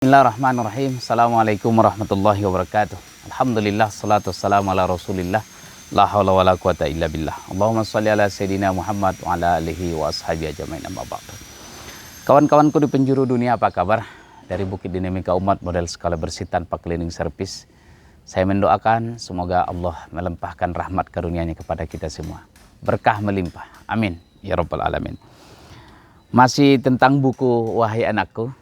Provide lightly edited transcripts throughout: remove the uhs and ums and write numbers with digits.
Bismillahirrahmanirrahim. Assalamualaikum warahmatullahi wabarakatuh. Alhamdulillah, salatu wassalamu ala rasulillah. La hawla wa la quwata illa billah. Allahumma salli ala Sayyidina Muhammad wa ala alihi wa ashabihi ajma'in, amma ba'du. Kawan-kawanku di penjuru dunia, apa kabar? Dari Bukit Dinamika Umat model skala bersih tanpa cleaning service, saya mendoakan semoga Allah melimpahkan rahmat karunia-Nya kepada kita semua. Berkah melimpah. Amin ya rabbal alamin. Masih tentang buku Wahai Anakku,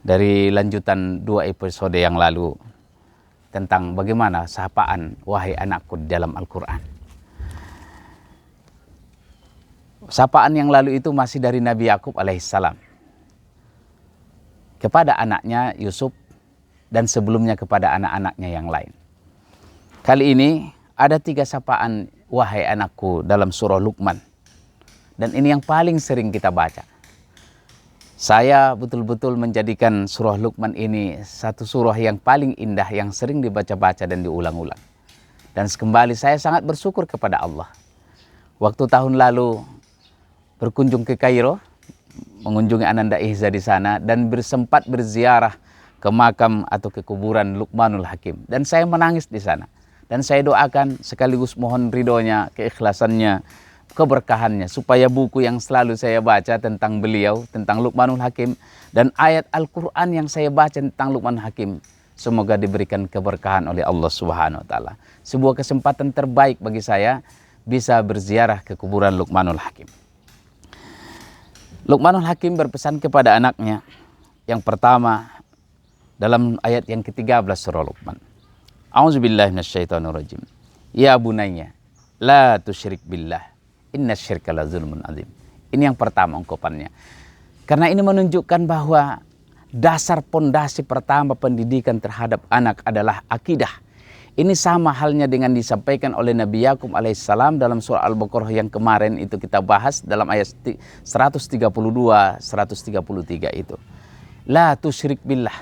dari lanjutan 2 episode yang lalu tentang bagaimana sapaan wahai anakku di dalam Al-Quran. Sapaan yang lalu itu masih dari Nabi Yakub alaihissalam kepada anaknya Yusuf dan sebelumnya kepada anak-anaknya yang lain. Kali ini ada 3 sapaan wahai anakku dalam surah Luqman, dan ini yang paling sering kita baca. Saya betul-betul menjadikan surah Luqman ini satu surah yang paling indah, yang sering dibaca-baca dan diulang-ulang. Dan kembali saya sangat bersyukur kepada Allah. Waktu tahun lalu berkunjung ke Kairo, mengunjungi Ananda Ihza di sana, dan bersempat berziarah ke makam atau ke kuburan Luqmanul Hakim. Dan saya menangis di sana. Dan saya doakan sekaligus mohon ridhonya, keikhlasannya, keberkahannya, supaya buku yang selalu saya baca tentang beliau, tentang Luqmanul Hakim, dan ayat Al-Quran yang saya baca tentang Luqmanul Hakim, semoga diberikan keberkahan oleh Allah Subhanahu wa Ta'ala. Sebuah kesempatan terbaik bagi saya bisa berziarah ke kuburan Luqmanul Hakim. Luqmanul Hakim berpesan kepada anaknya yang pertama dalam ayat yang ke-13 surah Luqman. A'udzubillahi minasyaitonirrajim. Ya bunayya, la tusyrik billah. Inna syirka la zulmun azim. Ini yang pertama ungkapannya. Karena ini menunjukkan bahwa dasar pondasi pertama pendidikan terhadap anak adalah akidah. Ini sama halnya dengan disampaikan oleh Nabi Yakub alaihissalam dalam surah Al-Baqarah yang kemarin itu kita bahas dalam ayat 132, 133 itu. La tusyrik billah.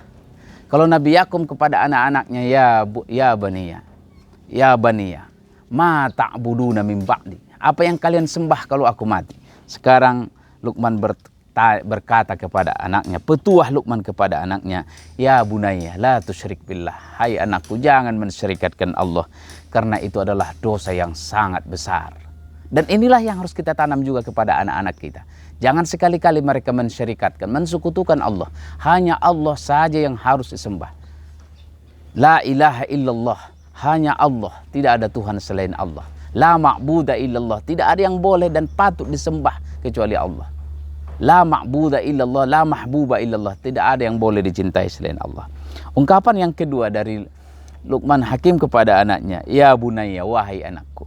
Kalau Nabi Yakub kepada anak-anaknya, ya baniya, ma ta'buduna min ba'di. Apa yang kalian sembah kalau aku mati? Sekarang Luqman berkata kepada anaknya, petuah Luqman kepada anaknya, ya bunayya la tusyrik billah. Hai anakku, jangan mensyirikatkan Allah, karena itu adalah dosa yang sangat besar. Dan inilah yang harus kita tanam juga kepada anak-anak kita. Jangan sekali-kali mereka mensyirikatkan, mensekutukan Allah. Hanya Allah saja yang harus disembah. La ilaha illallah, hanya Allah, tidak ada Tuhan selain Allah. La ma'buda illallah, tidak ada yang boleh dan patut disembah kecuali Allah. La ma'buda illallah, la mahbuba illallah, tidak ada yang boleh dicintai selain Allah. Ungkapan yang kedua dari Luqman Hakim kepada anaknya, ya bunayya, wahai anakku,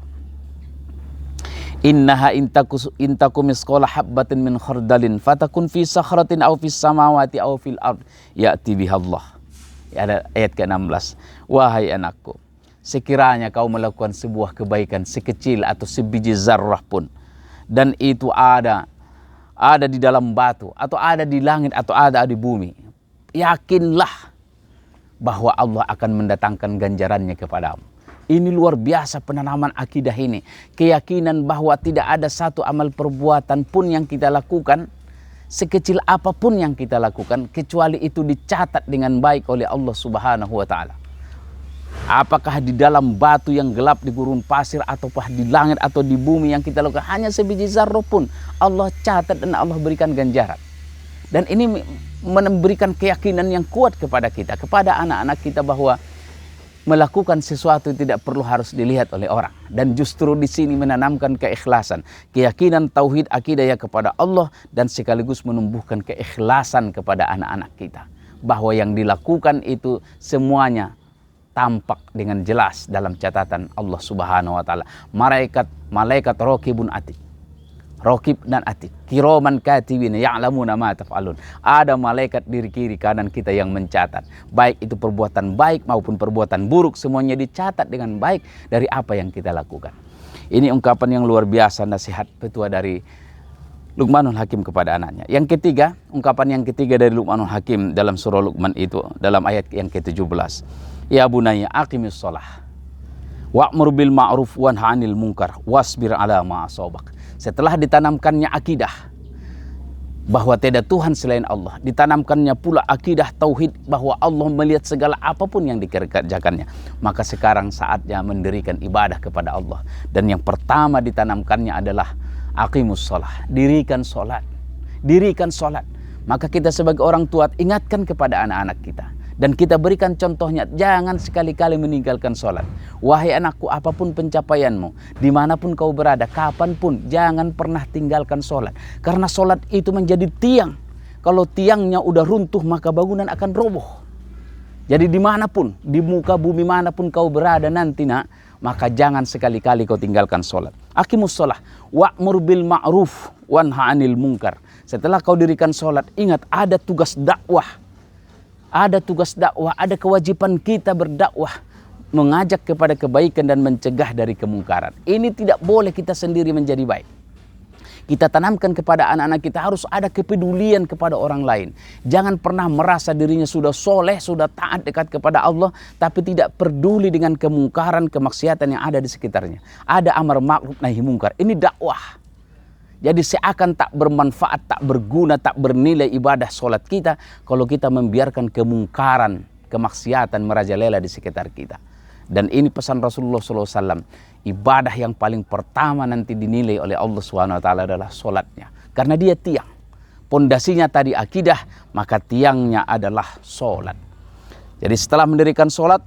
innaha intaku misqala habbatin min khardalin fatakun fi sakhratin aw fis samawati aw fil ard ya'ti bihallah. Ada ayat ke-16. Wahai anakku, sekiranya kau melakukan sebuah kebaikan sekecil atau sebiji zarrah pun, dan itu ada di dalam batu, atau ada di langit, atau ada di bumi, yakinlah bahwa Allah akan mendatangkan ganjarannya kepadamu. Ini luar biasa penanaman akidah ini. Keyakinan bahwa tidak ada satu amal perbuatan pun yang kita lakukan, sekecil apapun yang kita lakukan, kecuali itu dicatat dengan baik oleh Allah Subhanahu wa Ta'ala. Apakah di dalam batu yang gelap, di gurun pasir, ataukah di langit atau di bumi yang kita lakukan, hanya sebiji zarrah pun Allah catat dan Allah berikan ganjaran. Dan ini memberikan keyakinan yang kuat kepada kita, kepada anak-anak kita, bahwa melakukan sesuatu tidak perlu harus dilihat oleh orang. Dan justru di sini menanamkan keikhlasan, keyakinan tauhid akidah kepada Allah, dan sekaligus menumbuhkan keikhlasan kepada anak-anak kita, bahwa yang dilakukan itu semuanya tampak dengan jelas dalam catatan Allah Subhanahu wa Ta'ala. Malaikat raqibun atid, raqib dan atid, kiraman katibin ya'lamuna ma taf'alun. Ada malaikat di kiri kanan kita yang mencatat, baik itu perbuatan baik maupun perbuatan buruk, semuanya dicatat dengan baik dari apa yang kita lakukan. Ini ungkapan yang luar biasa, nasihat petua dari Luqmanul Hakim kepada anaknya. Yang ketiga, ungkapan yang ketiga dari Luqmanul Hakim dalam surah Luqman itu dalam ayat yang ke-17. Ya bunayya aqimis shalah wa'mur bil ma'ruf wanha 'anil munkar wasbir 'ala ma asabak. Setelah ditanamkannya akidah, bahwa tiada Tuhan selain Allah. Ditanamkannya pula akidah tauhid bahwa Allah melihat segala apapun yang dikerjakannya. Maka sekarang saatnya mendirikan ibadah kepada Allah. Dan yang pertama ditanamkannya adalah aqimus shalah, dirikan sholat. Dirikan sholat. Maka kita sebagai orang tua ingatkan kepada anak-anak kita. Dan kita berikan contohnya, jangan sekali-kali meninggalkan sholat. Wahai anakku, apapun pencapaianmu, dimanapun kau berada, kapanpun, jangan pernah tinggalkan sholat. Karena sholat itu menjadi tiang. Kalau tiangnya udah runtuh, maka bangunan akan roboh. Jadi dimanapun, di muka bumi manapun kau berada nanti nak, maka jangan sekali-kali kau tinggalkan sholat. Aqimus sholah, wa'mur bil ma'ruf, wanha 'anil munkar. Setelah kau dirikan sholat, ingat ada tugas dakwah. Ada tugas dakwah, ada kewajiban kita berdakwah, mengajak kepada kebaikan dan mencegah dari kemungkaran. Ini tidak boleh kita sendiri menjadi baik. Kita tanamkan kepada anak-anak kita harus ada kepedulian kepada orang lain. Jangan pernah merasa dirinya sudah soleh, sudah taat dekat kepada Allah, tapi tidak peduli dengan kemungkaran, kemaksiatan yang ada di sekitarnya. Ada amar ma'ruf nahi mungkar. Ini dakwah. Jadi seakan tak bermanfaat, tak berguna, tak bernilai ibadah sholat kita kalau kita membiarkan kemungkaran, kemaksiatan merajalela di sekitar kita. Dan ini pesan Rasulullah SAW. Ibadah yang paling pertama nanti dinilai oleh Allah SWT adalah sholatnya. Karena dia tiang. Pondasinya tadi akidah, maka tiangnya adalah sholat. Jadi setelah mendirikan sholat,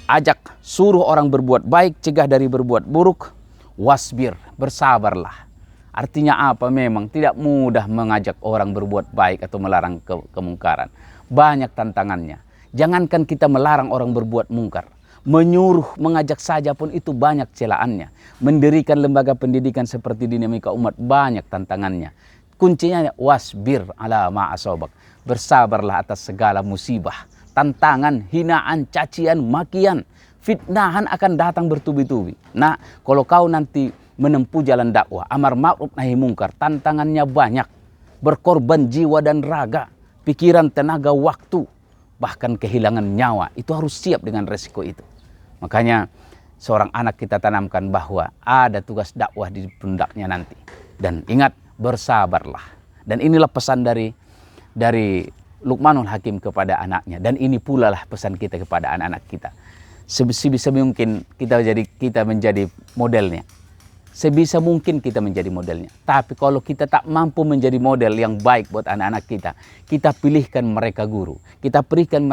ajak, suruh orang berbuat baik, cegah dari berbuat buruk. Wasbir, bersabarlah. Artinya apa? Memang tidak mudah mengajak orang berbuat baik atau melarang kemungkaran. Banyak tantangannya. Jangankan kita melarang orang berbuat mungkar, menyuruh, mengajak saja pun itu banyak celaannya. Mendirikan lembaga pendidikan seperti Dinamika Umat banyak tantangannya. Kuncinya wasbir ala ma asabak. Bersabarlah atas segala musibah, tantangan, hinaan, cacian, makian. Fitnahan akan datang bertubi-tubi. Nah, kalau kau nanti menempuh jalan dakwah, amar ma'ruf nahi mungkar, tantangannya banyak. Berkorban jiwa dan raga, pikiran, tenaga, waktu, bahkan kehilangan nyawa. Itu harus siap dengan resiko itu. Makanya seorang anak kita tanamkan bahwa ada tugas dakwah di pundaknya nanti. Dan ingat, bersabarlah. Dan inilah pesan dari Luqmanul Hakim kepada anaknya. Dan ini pula lah pesan kita kepada anak-anak kita. Sebisa mungkin kita menjadi modelnya. Sebisa mungkin kita menjadi modelnya. Tapi kalau kita tak mampu menjadi model yang baik buat anak-anak kita pilihkan mereka guru. Kita pilihkan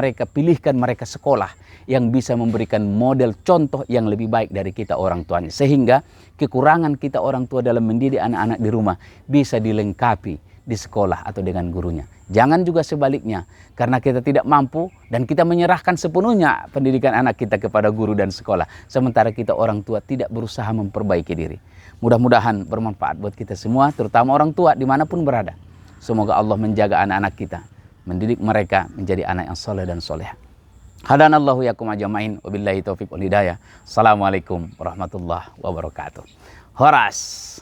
mereka sekolah yang bisa memberikan model contoh yang lebih baik dari kita orang tuanya. Sehingga kekurangan kita orang tua dalam mendidik anak-anak di rumah bisa dilengkapi di sekolah atau dengan gurunya. Jangan juga sebaliknya, karena kita tidak mampu dan kita menyerahkan sepenuhnya pendidikan anak kita kepada guru dan sekolah. Sementara kita orang tua tidak berusaha memperbaiki diri. Mudah-mudahan bermanfaat buat kita semua, terutama orang tua dimanapun berada. Semoga Allah menjaga anak-anak kita, mendidik mereka menjadi anak yang soleh dan soleha. Hadanallahu yakum ajmain, wabillahi taufiq wal hidayah. Assalamualaikum warahmatullahi wabarakatuh. Horas.